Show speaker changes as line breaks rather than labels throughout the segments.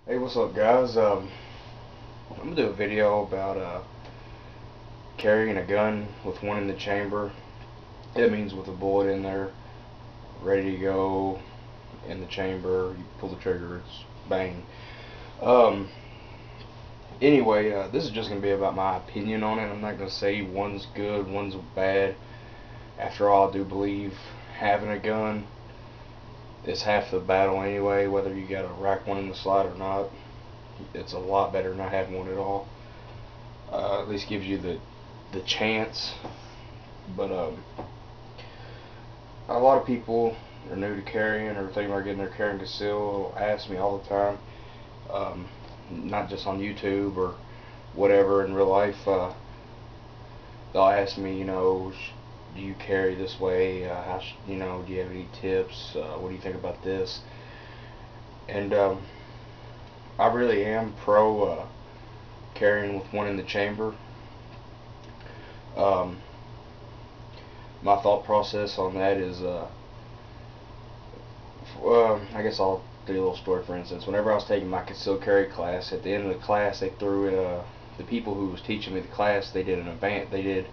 Hey, what's up, guys? I'm gonna do a video about carrying a gun with one in the chamber. It means with a bullet in there, ready to go in the chamber. You pull the trigger, it's bang. Um, anyway, this is just gonna be about my opinion on it. I'm not gonna say one's good, one's bad. After all, I do believe having a gun is half the battle anyway. Whether you gotta rack one in the slide or not, it's a lot better than not having one at all. At least gives you the chance. But a lot of people are new to carrying or thinking about getting their carrying concealed ask me all the time, not just on YouTube or whatever in real life. They'll ask me, do you carry this way? Do you have any tips? What do you think about this? And I really am pro carrying with one in the chamber. Um, my thought process on that is I guess I'll do a little story. For instance, whenever I was taking my concealed carry class, at the end of the class, they threw in the people who was teaching me the class. They did an event. They did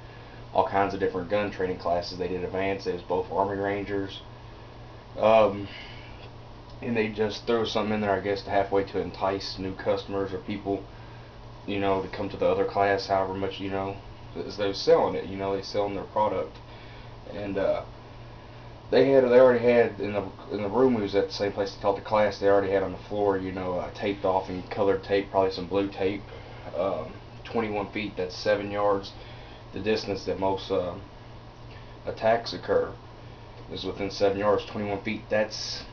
all kinds of different gun training classes. They did advanced. It was both Army Rangers, um, and they just threw something in there, I guess, to halfway to entice new customers or people, to come to the other class. However much, as they were selling it. They selling their product, and they already had in the room we was at, the same place they taught the class. They already had on the floor, taped off in colored tape, probably some blue tape. 21 feet, that's 7 yards. The distance that most attacks occur is within 7 yards. 21 feet, that's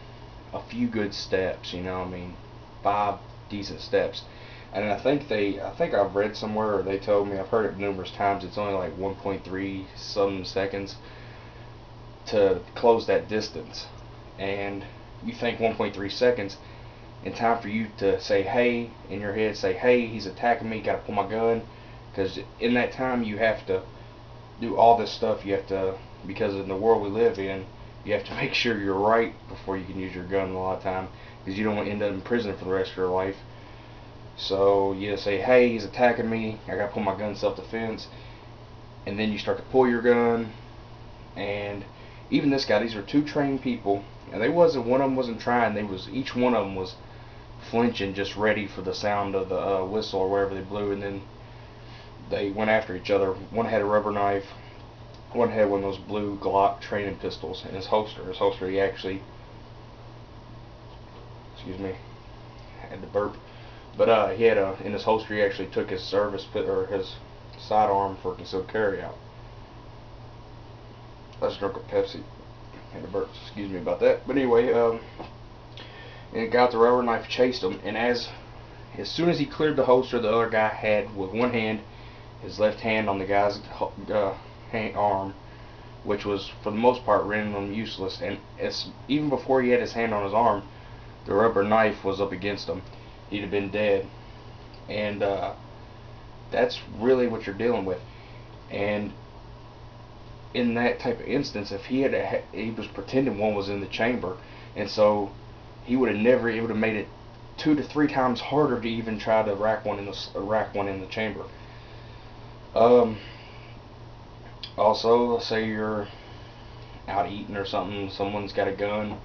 a few good steps. I mean, 5 decent steps. And I think I've read somewhere, or they told me, I've heard it numerous times. It's only like 1.3 some seconds to close that distance. And you think 1.3 seconds in time for you to say, hey, in your head, say, hey, he's attacking me, gotta pull my gun. Because in that time, you have to do all this stuff. You have to, because in the world we live in, you have to make sure you're right before you can use your gun a lot of time. Because you don't want to end up in prison for the rest of your life. So you say, hey, he's attacking me, I gotta pull my gun, self defense. And then you start to pull your gun, and even this guy, these were two trained people, and one of them wasn't trying. Each one of them was flinching, just ready for the sound of the whistle or wherever they blew, and then they went after each other. One had a rubber knife, one had one of those blue Glock training pistols in his holster. He actually, excuse me, had to burp, but he had in his holster. He actually took his service pit or his sidearm for concealed carry out. I just drunk a Pepsi. Had to burp. Excuse me about that. But anyway, and it got the rubber knife, chased him, and as soon as he cleared the holster, the other guy had with one hand his left hand on the guy's arm, which was for the most part rendering him useless. And even before he had his hand on his arm, the rubber knife was up against him. He'd have been dead. And that's really what you're dealing with. And in that type of instance, if he was pretending one was in the chamber, and so he would have never. It would have made it 2 to 3 times harder to even try to rack one in the chamber. Um, Also, let's say you're out eating or something. Someone's got a gun.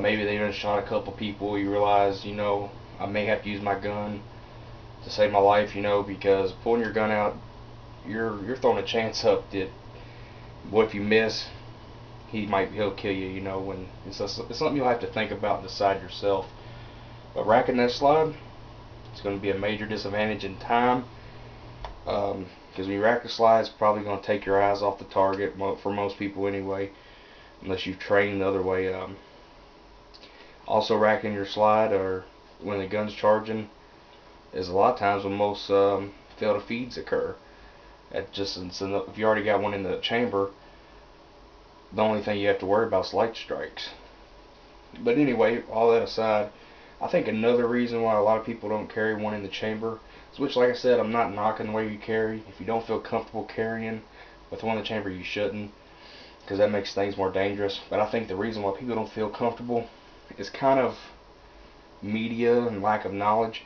Maybe they done shot a couple people. You realize, I may have to use my gun to save my life. Because pulling your gun out, you're throwing a chance up that what if you miss? He'll kill you. When it's something you'll have to think about and decide yourself. But racking that slide, it's going to be a major disadvantage in time. Because when you rack the slide, it's probably going to take your eyes off the target for most people anyway, unless you've trained the other way. Also, racking your slide or when the gun's charging is a lot of times when most fatal feeds occur. If you already got one in the chamber, the only thing you have to worry about is light strikes. But anyway, all that aside, I think another reason why a lot of people don't carry one in the chamber, which, like I said, I'm not knocking the way you carry. If you don't feel comfortable carrying with one in the chamber, you shouldn't, because that makes things more dangerous. But I think the reason why people don't feel comfortable is kind of media and lack of knowledge,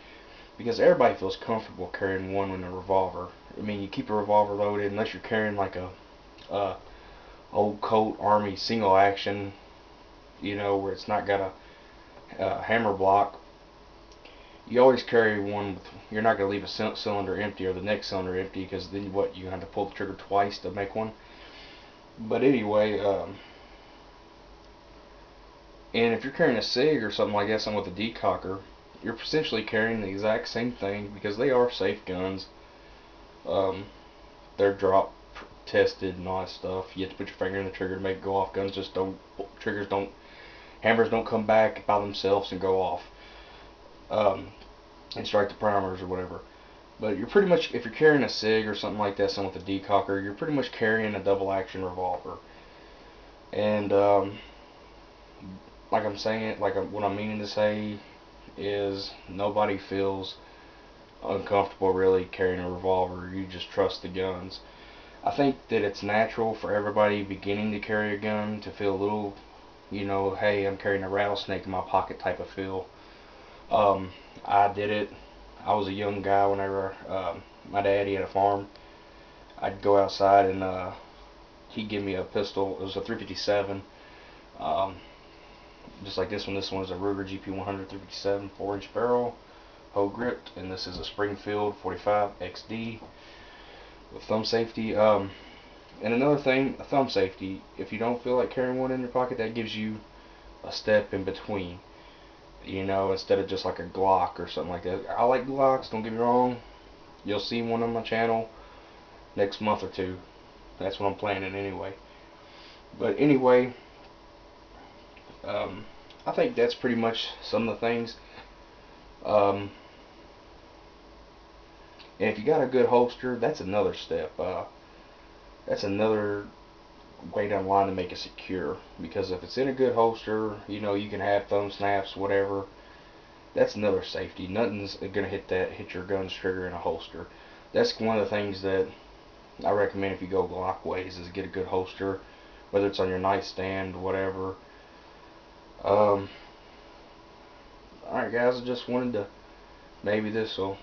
because everybody feels comfortable carrying one in a revolver. I mean, you keep a revolver loaded unless you're carrying like a old Colt Army single action, you know, where it's not got a hammer block. You always carry one with, you're not going to leave a cylinder empty or the next cylinder empty, because then what, you have to pull the trigger twice to make one. But anyway, and if you're carrying a SIG or something like that, something with a decocker, you're essentially carrying the exact same thing, because they are safe guns. They're drop tested and all that stuff. You have to put your finger in the trigger to make it go off. Guns just don't, triggers don't, hammers don't come back by themselves and go off, and strike the primers or whatever. But you're pretty much, if you're carrying a SIG or something like that, something with a decocker, you're pretty much carrying a double action revolver. And like I'm saying, what I'm meaning to say is nobody feels uncomfortable really carrying a revolver. You just trust the guns. I think that it's natural for everybody beginning to carry a gun to feel a little, you know, hey, I'm carrying a rattlesnake in my pocket type of feel. I did it. I was a young guy whenever my daddy had a farm. I'd go outside and he'd give me a pistol. It was a 357. Just like this one. This one is a Ruger GP100 357 4-inch barrel, hoe gripped, and this is a Springfield 45 XD with thumb safety. And another thing, a thumb safety. If you don't feel like carrying one in your pocket, that gives you a step in between. You know, instead of just like a Glock or something like that. I like Glocks, don't get me wrong. You'll see one on my channel next month or two. That's what I'm planning anyway. But anyway, I think that's pretty much some of the things. And if you got a good holster, that's another step. That's another way down the line to make it secure. Because if it's in a good holster, you know, you can have thumb snaps, whatever. That's another safety. Nothing's gonna hit your gun's trigger in a holster. That's one of the things that I recommend if you go Glock ways, is get a good holster, whether it's on your nightstand, whatever. Alright guys, I just wanted to, maybe this will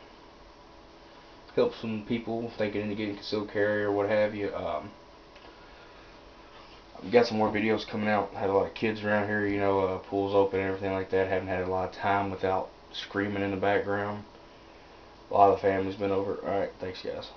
help some people thinking into getting concealed carry or what have you. I've got some more videos coming out. I had a lot of kids around here, you know, pools open and everything like that. Haven't had a lot of time without screaming in the background. A lot of the family's been over. Alright, thanks guys.